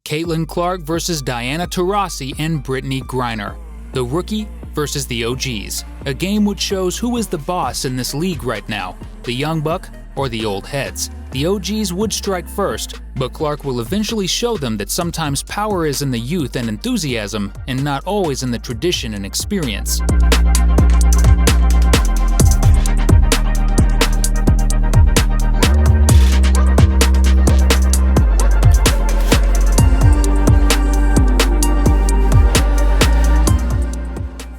Caitlin Clark versus Diana Taurasi and Brittany Griner. The rookie versus the OGs. A game which shows who is the boss in this league right now, the young buck or the old heads. The OGs would strike first, but Clark will eventually show them that sometimes power is in the youth and enthusiasm and not always in the tradition and experience.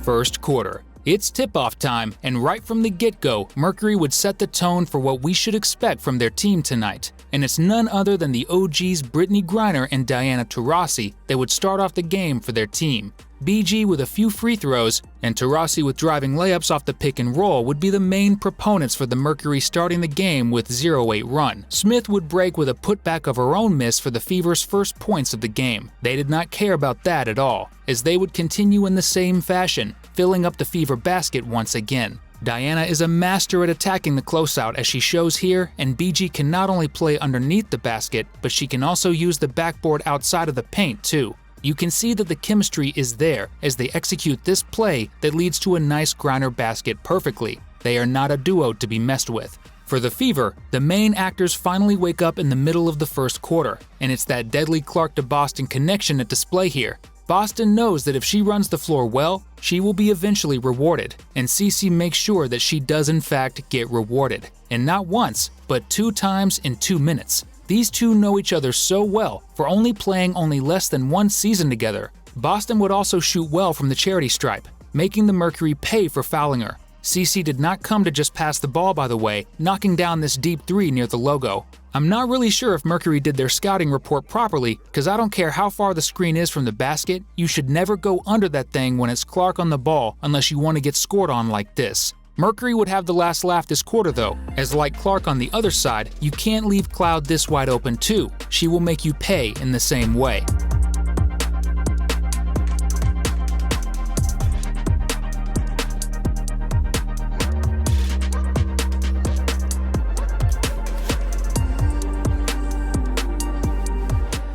First quarter. It's tip-off time, and right from the get-go, Mercury would set the tone for what we should expect from their team tonight. And it's none other than the OGs Brittany Griner and Diana Taurasi that would start off the game for their team. BG with a few free throws and Taurasi with driving layups off the pick and roll would be the main proponents for the Mercury starting the game with 0-8 run. Smith would break with a putback of her own miss for the Fever's first points of the game. They did not care about that at all, as they would continue in the same fashion, filling up the Fever basket once again. Diana is a master at attacking the closeout as she shows here, and BG can not only play underneath the basket, but she can also use the backboard outside of the paint too. You can see that the chemistry is there as they execute this play that leads to a nice Griner basket perfectly. They are not a duo to be messed with. For the Fever, the main actors finally wake up in the middle of the first quarter, and it's that deadly Clark to Boston connection at display here. Boston knows that if she runs the floor well, she will be eventually rewarded, and CeCe makes sure that she does in fact get rewarded. And not once, but 2 times in 2 minutes. These two know each other so well for only playing less than 1 season together. Boston would also shoot well from the charity stripe, making the Mercury pay for fouling her. CeCe did not come to just pass the ball, by the way, knocking down this deep 3 near the logo. I'm not really sure if Mercury did their scouting report properly, because I don't care how far the screen is from the basket, you should never go under that thing when it's Clark on the ball unless you want to get scored on like this. Mercury would have the last laugh this quarter though, as like Clark on the other side, you can't leave Cloud this wide open too. She will make you pay in the same way.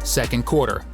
Second quarter.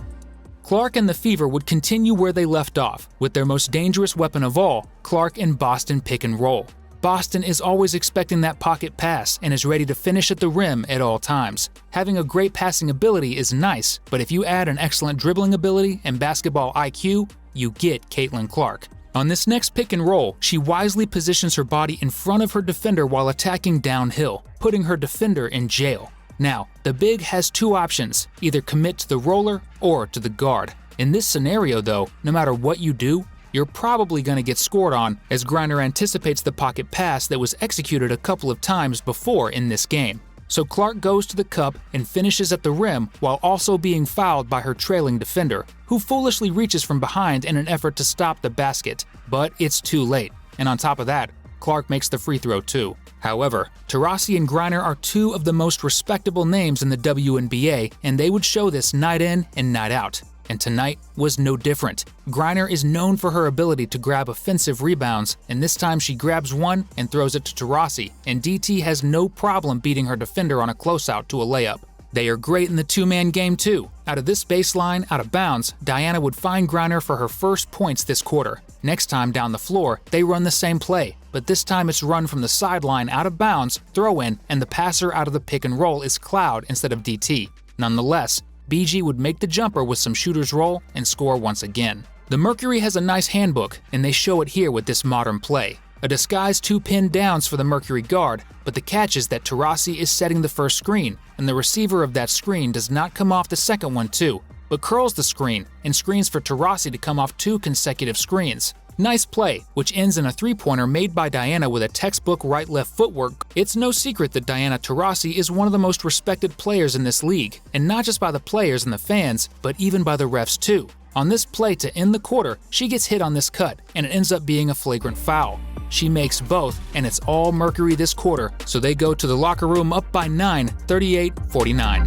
Clark and the Fever would continue where they left off, with their most dangerous weapon of all, Clark and Boston pick and roll. Boston is always expecting that pocket pass and is ready to finish at the rim at all times. Having a great passing ability is nice, but if you add an excellent dribbling ability and basketball IQ, you get Caitlin Clark. On this next pick and roll, she wisely positions her body in front of her defender while attacking downhill, putting her defender in jail. Now, the big has 2 options, either commit to the roller or to the guard. In this scenario though, no matter what you do, you're probably going to get scored on, as Griner anticipates the pocket pass that was executed a couple of times before in this game. So Clark goes to the cup and finishes at the rim while also being fouled by her trailing defender, who foolishly reaches from behind in an effort to stop the basket. But it's too late, and on top of that, Clark makes the free throw too. However, Taurasi and Griner are 2 of the most respectable names in the WNBA, and they would show this night in and night out. And tonight was no different. Griner is known for her ability to grab offensive rebounds, and this time she grabs one and throws it to Taurasi, and DT has no problem beating her defender on a closeout to a layup. They are great in the 2-man game too. Out of this baseline, out of bounds, Diana would find Griner for her first points this quarter. Next time down the floor, they run the same play, but this time it's run from the sideline out of bounds, throw in, and the passer out of the pick and roll is Cloud instead of DT. Nonetheless, BG would make the jumper with some shooter's roll and score once again. The Mercury has a nice handbook, and they show it here with this modern play. A disguised 2 pin downs for the Mercury guard, but the catch is that Taurasi is setting the first screen, and the receiver of that screen does not come off the second one too, but curls the screen and screens for Taurasi to come off 2 consecutive screens. Nice play, which ends in a 3-pointer made by Diana with a textbook right-left footwork. It's no secret that Diana Taurasi is one of the most respected players in this league, and not just by the players and the fans, but even by the refs too. On this play to end the quarter, she gets hit on this cut, and it ends up being a flagrant foul. She makes both, and it's all Mercury this quarter, so they go to the locker room up by 9, 38-49.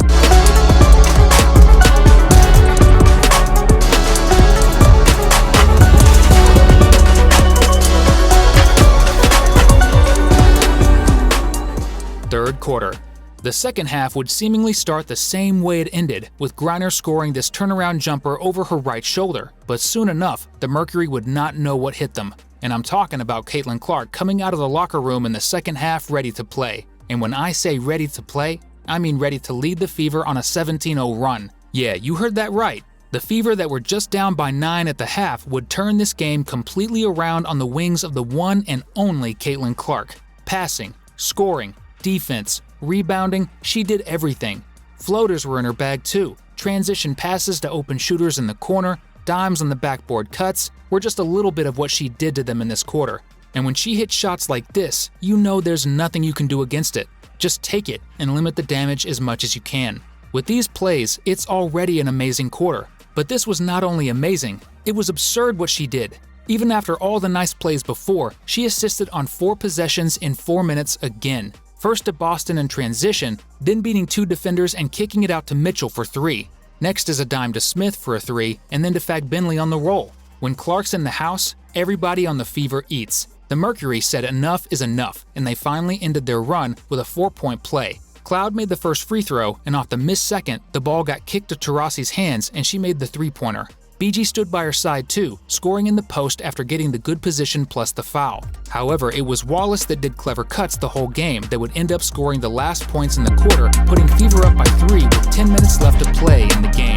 Third quarter. The second half would seemingly start the same way it ended, with Griner scoring this turnaround jumper over her right shoulder. But soon enough, the Mercury would not know what hit them. And I'm talking about Caitlin Clark coming out of the locker room in the second half ready to play. And when I say ready to play, I mean ready to lead the Fever on a 17-0 run. Yeah, you heard that right. The Fever that were just down by 9 at the half would turn this game completely around on the wings of the one and only Caitlin Clark. Passing, scoring, defense, rebounding, she did everything. Floaters were in her bag too. Transition passes to open shooters in the corner, dimes on the backboard cuts were just a little bit of what she did to them in this quarter. And when she hits shots like this, you know there's nothing you can do against it. Just take it and limit the damage as much as you can. With these plays, it's already an amazing quarter. But this was not only amazing, it was absurd what she did. Even after all the nice plays before, she assisted on 4 possessions in 4 minutes again. First to Boston in transition, then beating 2 defenders and kicking it out to Mitchell for 3. Next is a dime to Smith for a 3, and then to Fagbenley on the roll. When Clark's in the house, everybody on the Fever eats. The Mercury said enough is enough, and they finally ended their run with a 4-point play. Cloud made the first free throw, and off the missed second, the ball got kicked to Taurasi's hands and she made the 3-pointer. BG stood by her side too, scoring in the post after getting the good position plus the foul. However, it was Wallace that did clever cuts the whole game that would end up scoring the last points in the quarter, putting Fever up by 3 with 10 minutes left to play in the game.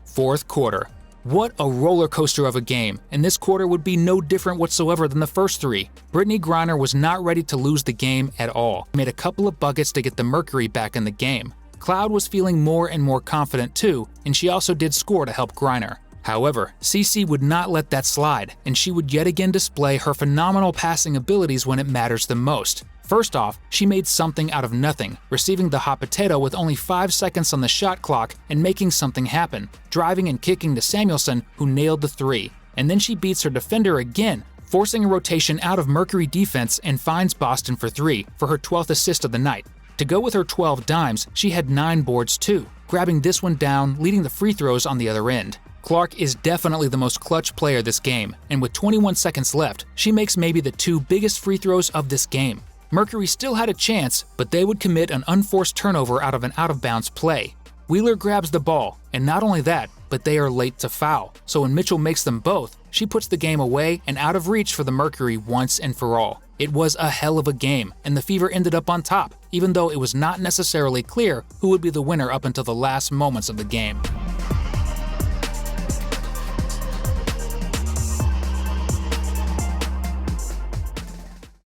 Fourth quarter. What a roller coaster of a game, and this quarter would be no different whatsoever than the first 3. Brittany Griner was not ready to lose the game at all. Made a couple of buckets to get the Mercury back in the game. Cloud was feeling more and more confident too, and she also did score to help Griner. However, CC would not let that slide, and she would yet again display her phenomenal passing abilities when it matters the most. First off, she made something out of nothing, receiving the hot potato with only 5 seconds on the shot clock and making something happen, driving and kicking to Samuelson, who nailed the 3. And then she beats her defender again, forcing a rotation out of Mercury defense and finds Boston for 3 for her 12th assist of the night. To go with her 12 dimes, she had 9 boards too, grabbing this one down, leading the free throws on the other end. Clark is definitely the most clutch player this game, and with 21 seconds left, she makes maybe the 2 biggest free throws of this game. Mercury still had a chance, but they would commit an unforced turnover out of an out-of-bounds play. Wheeler grabs the ball, and not only that, but they are late to foul. So when Mitchell makes them both, she puts the game away and out of reach for the Mercury once and for all. It was a hell of a game, and the Fever ended up on top, even though it was not necessarily clear who would be the winner up until the last moments of the game.